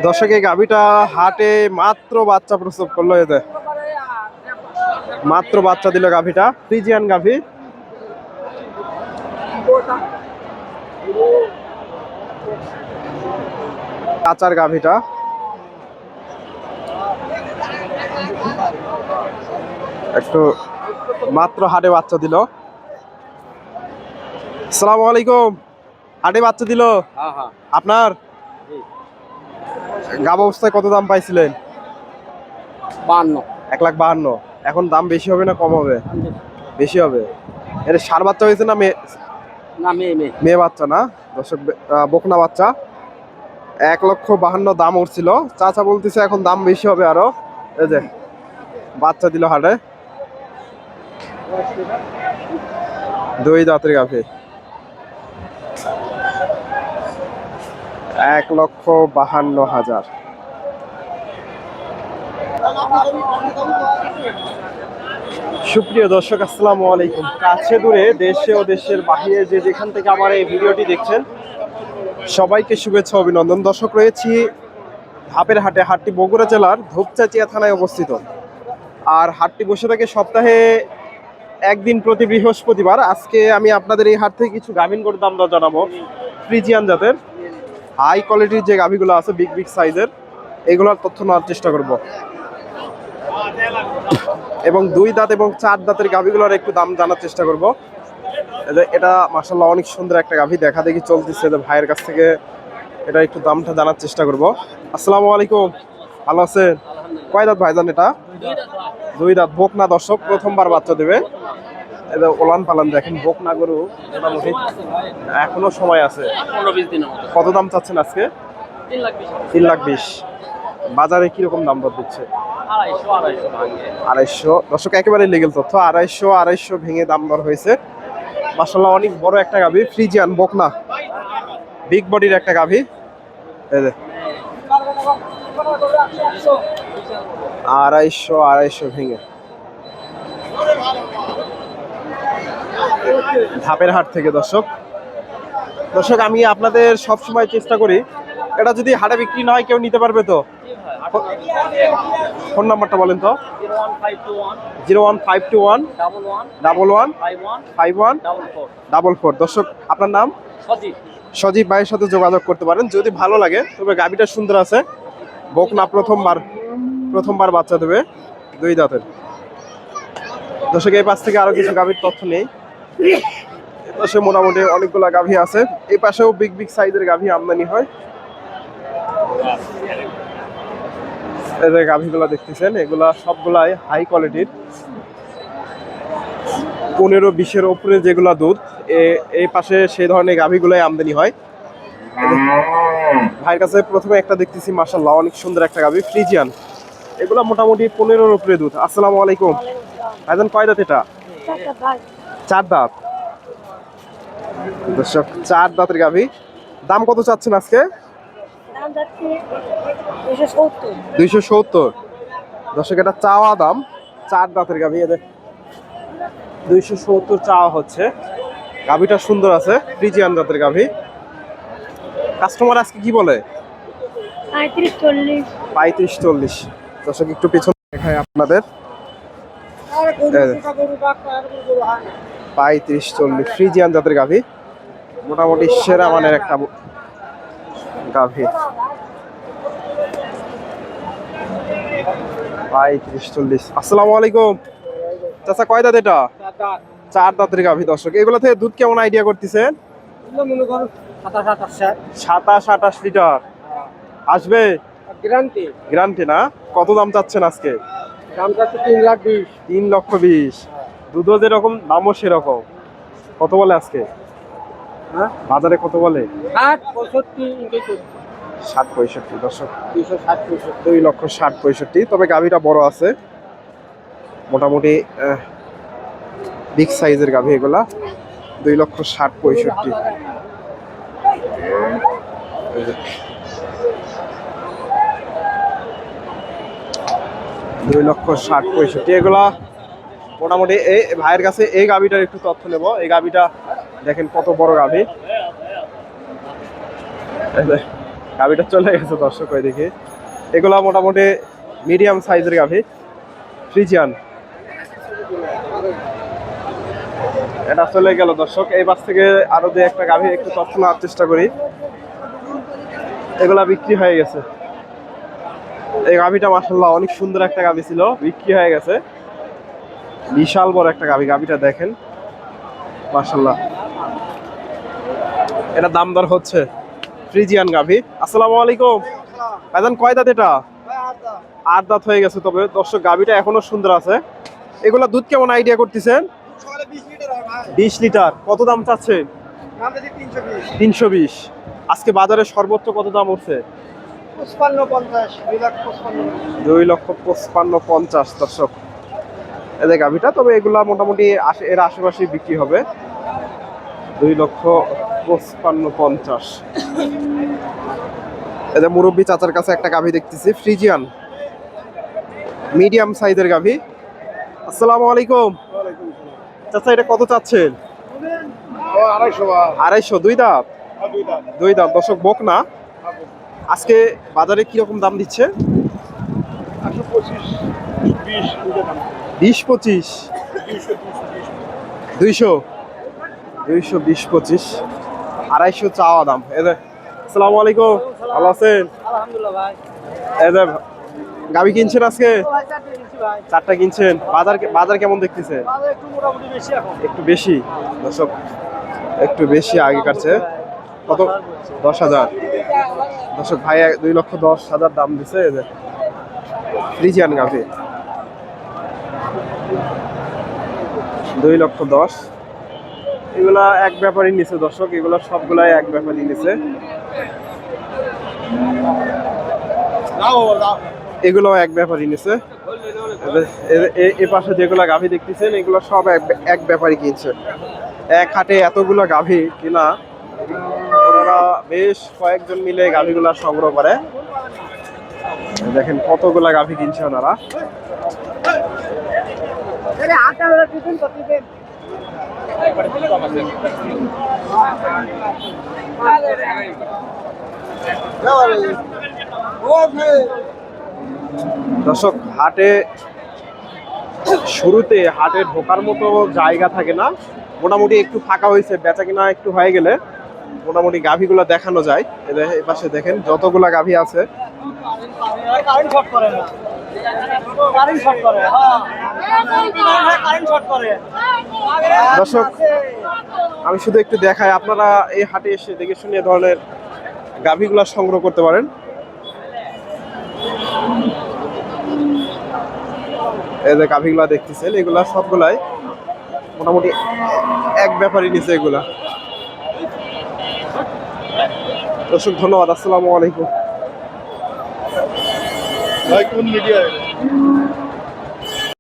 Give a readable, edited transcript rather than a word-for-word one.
দর্শক এই গাভীটা হাটে মাত্র বাচ্চা প্রসব করলো, এতে মাত্র বাচ্চা দিল গাভীটা। ফ্রিজিয়ান গাভী, কাঁচার গাভীটা। একটু মাত্র হাটে বাচ্চা দিল। আসসালামু আলাইকুম। হাটে বাচ্চা দিল আপনার? গাভ অবস্থায় কত দাম পাইছিলেন? 52। 1,52,000। এখন দাম বেশি হবে না কম হবে? বেশি হবে। এটা ষাঁড় বাচ্চা হয়েছে না মেয়ে? না, মেয়ে মেয়ে মেয়ে বাচ্চা না দর্শক, বকনা বাচ্চা। 1,52,000 দাম উঠছিল। চাচা বলতেছে এখন দাম বেশি হবে আরো। এই যে বাচ্চা দিল হাটে, 2 দাঁতের গাভী। 1,52,000। সুপ্রিয় দর্শক, আসসালামু আলাইকুম। কাছে দূরে, দেশে ও দেশের বাহিরে যে যেখান থেকে আমার এই ভিডিওটি দেখছেন, সবাইকে শুভেচ্ছা অভিনন্দন। দর্শক, রয়েছি ধাপের হাটে। হাটটি বগুড়া জেলার ধূপচাচিয়া থানায় অবস্থিত। আর হাটটি বসে থাকে সপ্তাহে একদিন প্রতি বৃহস্পতিবার। আজকে আমি আপনাদের এই হাট থেকে কিছু গাভীন গরুর দাম দর জানাবো। ফ্রিজিয়ান জাতের হাই কোয়ালিটির যে গাভীগুলো আছে, বিগ বিগ সাইজের, এগুলোর তথ্য নেওয়ার চেষ্টা করব। এবং 2 দাঁত এবং 4 দাঁতের গাভীগুলোর একটু দাম জানার চেষ্টা করব। এটা মাশাআল্লাহ অনেক সুন্দর একটা গাভী, দেখা দেখি চলতেছে। ভাইয়ের কাছ থেকে এটা একটু দামটা জানার চেষ্টা করব। আসসালামু আলাইকুম, ভালো আছেন? কয় দাঁত ভাইজান এটা? 2 দাঁত। বকনা দর্শক, প্রথমবার বাচ্চা দেবে। এটা ওলান পালান দেখেন, বকনা গরু মোটামুটি এখনো সময় আছে। 15-20 দিনের মতো। কত দাম চাচ্ছেন আজকে? 3,20,000। বাজারে কিরকম দাম দর দিচ্ছে? 250 দর্শক, একেবারে লিগেল তথ্য। 250 ভেঙে দাম দর হয়েছে। মাশাআল্লাহ অনেক বড় একটা গাভী, ফ্রিজিয়ান বকনা, বিগ বডির একটা গাভী। এই যে 250 ভেঙে ধাপের হাট থেকে। দর্শক, আমি আপনাদের সবসময় চেষ্টা করি, এটা যদি হাটে বিক্রি না হয় কেউ নিতে পারবে তো? ফোন নাম্বারটা বলেন তো। 01521115144। দর্শক, আপনার নাম? সজীব ভাইয়ের সাথে যোগাযোগ করতে পারেন যদি ভালো লাগে। তবে গাভীটা সুন্দর আছে, বকনা, প্রথমবার বাচ্চা দেবে, 2 দাঁতের। দর্শক, এই পাশ থেকে আরো কিছু গাভীর তথ্য নেই। এই পাশে মোটামুটি অনেকগুলা গাভী আছে। এই পাশেও বিগ বিগ সাইজের গাভী আমদানি হয়। এই যে গাভীগুলা দেখতেছেন, এগুলা সবগুলাই হাই কোয়ালিটির। 15-20-এর উপরে যেগুলা দুধ, এই পাশে সেই ধরনের গাভীগুলাই আমদানি হয়। ভাইয়ের কাছে প্রথমে একটা দেখতেছি, মাশাআল্লাহ অনেক সুন্দর একটা গাভী, ফ্রিজিয়ান। এগুলা মোটামুটি 15-এর উপরে দুধ। আসসালামু আলাইকুম ভাইজান, কয় দাঁত এটা? 4 দাঁত। দর্শক, 4 দাঁতের গাভী। দাম কত চাচ্ছেন আজকে? 270। দর্শক, এটা চাওয়া দাম। 4 দাঁতের গাভী, এদের 270 চাওয়া হচ্ছে। গাভীটা সুন্দর আছে, ফ্রিজিয়ান জাতের গাভী। কাস্টমার আজকে কি বলে? 35-40। দর্শক, একটু পিছনে দেখায় আপনাদের। 35-40 ফ্রিজিয়ান জাতের গাভী, মোটামুটি সেরা মানের একটা গাভী। 35-40। আসসালামু আলাইকুম চাচা, কয় দাঁত এটা? 4 দাঁতের গাভী। দর্শক, এগুলো থেকে দুধ কেমন আইডিয়া করতেছেন? 27-28 লিটার আসবে গ্যারান্টি না? কত দাম চাচ্ছেন আজকে? দাম চাচ্ছে 3,20,000। 3,20,000। দুধও যেরকম দামও সেরকম। কত বলে আজকে? বাজারে কত বলে? 60-65। দর্শক, 2,60,65। তবে গাভীটা বড় আছে, মোটামুটি বিগ সাইজের গাভী এগুলা। 2,60,65। 2,60,65 এগুলা মোটামুটি। এই ভাইয়ের কাছে এই গাভীটার একটু তথ্য নেব। এই গাভীটা দেখেন কত বড় গাভী। গাভিটা চলে গেছে দর্শক ওইদিকে। এগুলা মোটামুটি মিডিয়াম সাইজের গাভি, ফ্রিজিয়ান। এটা চলে গেল দর্শক। এই পাশ থেকে আরো দু একটা গাভি একটু তথ্য নেওয়ার চেষ্টা করি। এগুলা বিক্রি হয়ে গেছে। এই গাভিটা মাশাআল্লাহ অনেক সুন্দর একটা গাভি ছিল, বিক্রি হয়ে গেছে। বিশাল বড় একটা গাভি, গাভিটা দেখেন মাশাআল্লাহ। এটা দাম দর হচ্ছে। ফ্রিজিয়ান গাভি। আসসালামু আলাইকুম ভাইজান, কয় দাঁত এটা? 8 দাঁত হয়ে গেছে। তবে দর্শক গাভিটা এখনো সুন্দর আছে। এগুলা দুধ কেমন আইডিয়া করতেছেন? 20 লিটার। কত দাম চাচ্ছে? 320। আজকে বাজারে সর্বোচ্চ কত দাম উঠছে? 2,55,50 দর্শক এদের গাভিটা। তবে এগুলা মোটামুটি এর আশেপাশে বিক্রি হবে। 2,55,50। এদের মুরব্বী চাচার কাছে একটা গাভি দেখতেছি, ফ্রিজিয়ান মিডিয়াম সাইজের গাভি। আসসালামু আলাইকুম চাচা, এটা কত চাচ্ছেন? 250। 2 দাঁত? 2 দাঁত দর্শক, বক না। আজকে বাজারে কিরকম দাম দিচ্ছে? 20-25। 200 20-25 250 চাওয়া দাম। আসসালামু আলাইকুম, ভালো আছেন? আলহামদুলিল্লাহ ভাই। গাভি কিনছেন আজকে? 4টা কিনছেন। বাজার কেমন দেখতেছে? একটু মোটামুটি বেশি এখন। একটু বেশি দর্শক, একটু বেশি আগেকার চেয়ে। কত? 10,000 দর্শক। ভাই 2,10,000 দাম দিছে। ফ্রিজিয়ান গাভি 2,10,000। এগুলা এক ব্যাপারই নিছে দর্শক, এগুলা সবগুলাই এক ব্যাপারই নিছে। এগুলো এক ব্যাপারই নিছে। এ পাশে যেগুলা গাভি দেখতেছেন এগুলো সব এক ব্যাপারই কিনছে। এক হাটে এতগুলো গাভি কিনা, ওনারা বেশ কয়েকজন মিলে গাভিগুলা সংগ্রহ করে। দেখেন কতগুলা গাভি কিনছে ওনারা। দর্শক হাটে শুরুতে হাটে ঢোকার মতো জায়গা থাকে না, মোটামুটি একটু ফাঁকা হয়েছে, বেচা কিনা একটু হয়ে গেলে মোটামুটি গাভিগুলো দেখানো যায়। এই পাশে দেখেন যতগুলা গাভি আছে। দর্শক আমি শুধু একটু দেখাই, আপনারা এই হাটে এসে দেখে শুনে এ ধরনের গাভিগুলা সংগ্রহ করতে পারেন। এই যে গাভিগুলা দেখতেছেন এগুলা সবগুলাই মোটামুটি এক ব্যাপারই নিচে এগুলা। দর্শক ধন্যবাদ, আসসালামু আলাইকুম। ভাই কোন মিডিয়া?